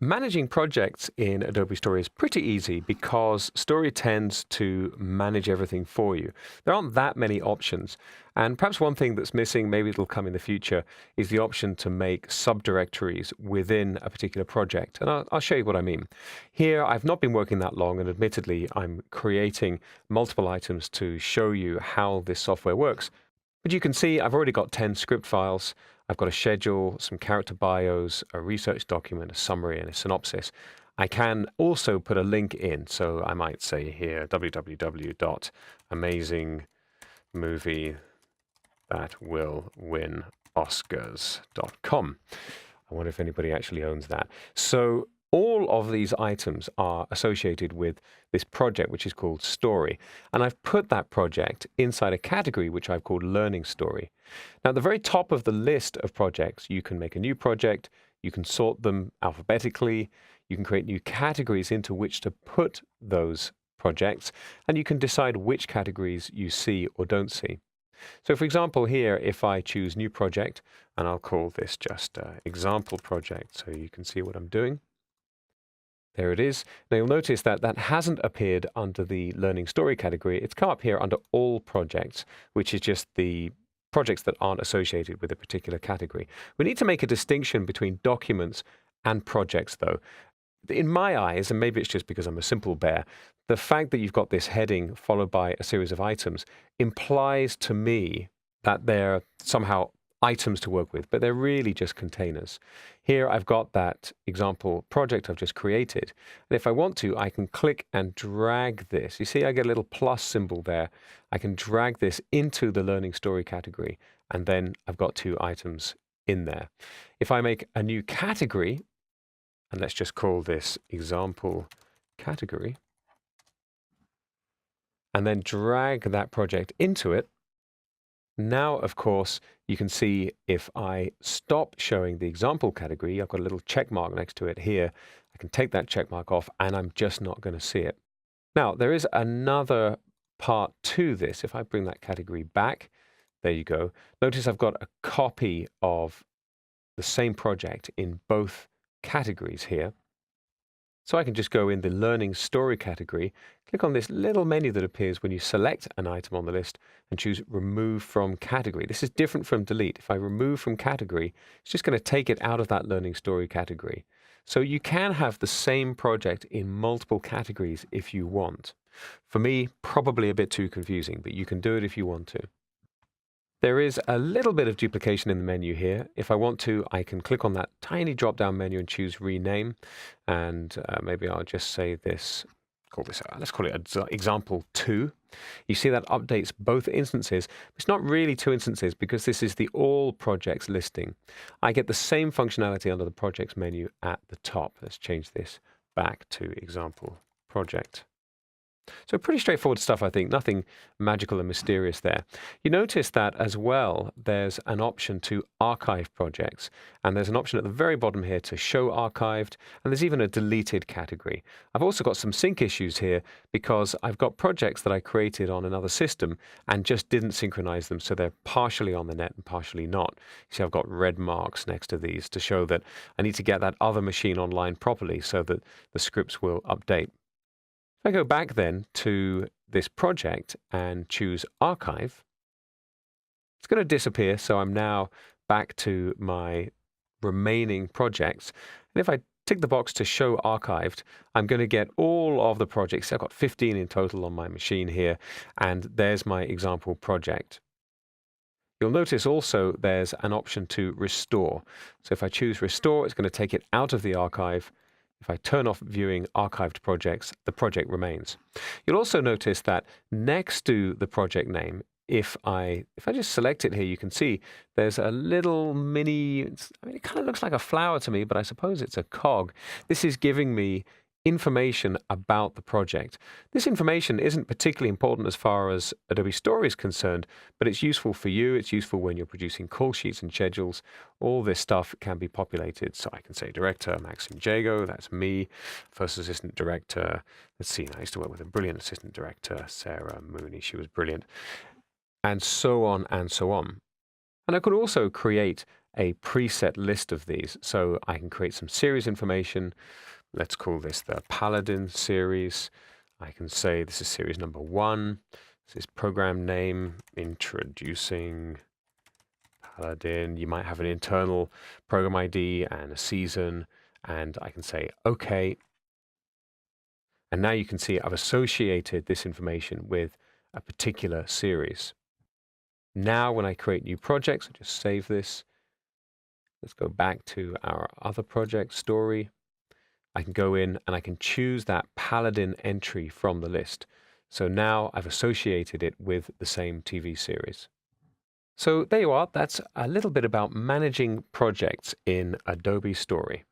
Managing projects in Adobe Story is pretty easy because Story tends to manage everything for you. There aren't that many options. And perhaps one thing that's missing, maybe it'll come in the future, is the option to make subdirectories within a particular project. And I'll show you what I mean. Here, I've not been working that long, and admittedly, I'm creating multiple items to show you how this software works. But you can see I've already got 10 script files. I've got a schedule, some character bios, a research document, a summary, and a synopsis. I can also put a link in. So I might say here, www.amazingmoviethatwillwinoscars.com. I wonder if anybody actually owns that. So all of these items are associated with this project, which is called Story. And I've put that project inside a category which I've called Learning Story. Now, at the very top of the list of projects, you can make a new project, you can sort them alphabetically, you can create new categories into which to put those projects, and you can decide which categories you see or don't see. So for example, here, if I choose New Project, and I'll call this just Example Project so you can see what I'm doing. There it is. Now you'll notice that that hasn't appeared under the Learning Story category. It's come up here under All Projects, which is just the projects that aren't associated with a particular category. We need to make a distinction between documents and projects, though. In my eyes, and maybe it's just because I'm a simple bear, the fact that you've got this heading followed by a series of items implies to me that they're somehow items to work with, but they're really just containers. Here I've got that example project I've just created. And if I want to, I can click and drag this. You see, I get a little plus symbol there. I can drag this into the Learning Story category, and then I've got two items in there. If I make a new category, and let's just call this Example Category, and then drag that project into it, now, of course, you can see if I stop showing the example category, I've got a little check mark next to it here. I can take that check mark off, and I'm just not going to see it. Now, there is another part to this. If I bring that category back, there you go. Notice I've got a copy of the same project in both categories here. So I can just go in the Learning Story category, click on this little menu that appears when you select an item on the list and choose Remove from Category. This is different from Delete. If I remove from category, it's just going to take it out of that Learning Story category. So you can have the same project in multiple categories if you want. For me, probably a bit too confusing, but you can do it if you want to. There is a little bit of duplication in the menu here. If I want to, I can click on that tiny drop-down menu and choose Rename. And maybe I'll just say this, let's call it Example 2. You see that updates both instances. It's not really two instances because this is the All Projects listing. I get the same functionality under the Projects menu at the top. Let's change this back to Example Project. So pretty straightforward stuff, I think. Nothing magical and mysterious there. You notice that as well, there's an option to archive projects. And there's an option at the very bottom here to show archived. And there's even a deleted category. I've also got some sync issues here because I've got projects that I created on another system and just didn't synchronize them. So they're partially on the net and partially not. You see, I've got red marks next to these to show that I need to get that other machine online properly so that the scripts will update. If I go back then to this project and choose Archive, it's going to disappear. So I'm now back to my remaining projects. And if I tick the box to Show Archived, I'm going to get all of the projects. I've got 15 in total on my machine here. And there's my example project. You'll notice also there's an option to Restore. So if I choose Restore, it's going to take it out of the archive. If I turn off viewing archived projects, the project remains. You'll also notice that next to the project name, if I just select it here, you can see there's a little mini, it kind of looks like a flower to me, but I suppose it's a cog. This is giving me information about the project. This information isn't particularly important as far as Adobe Story is concerned, but it's useful for you. It's useful when you're producing call sheets and schedules. All this stuff can be populated. So I can say Director Maxim Jago, that's me. First Assistant Director, let's see, I used to work with a brilliant Assistant Director, Sarah Mooney. She was brilliant. And so on and so on. And I could also create a preset list of these. So I can create some series information. Let's call this the Paladin series. I can say this is series number 1. This is program name, introducing Paladin. You might have an internal program ID and a season, and I can say OK. And now you can see I've associated this information with a particular series. Now when I create new projects, I just save this. Let's go back to our other project, story. I can go in and I can choose that Paladin entry from the list. So now I've associated it with the same TV series. So there you are. That's a little bit about managing projects in Adobe Story.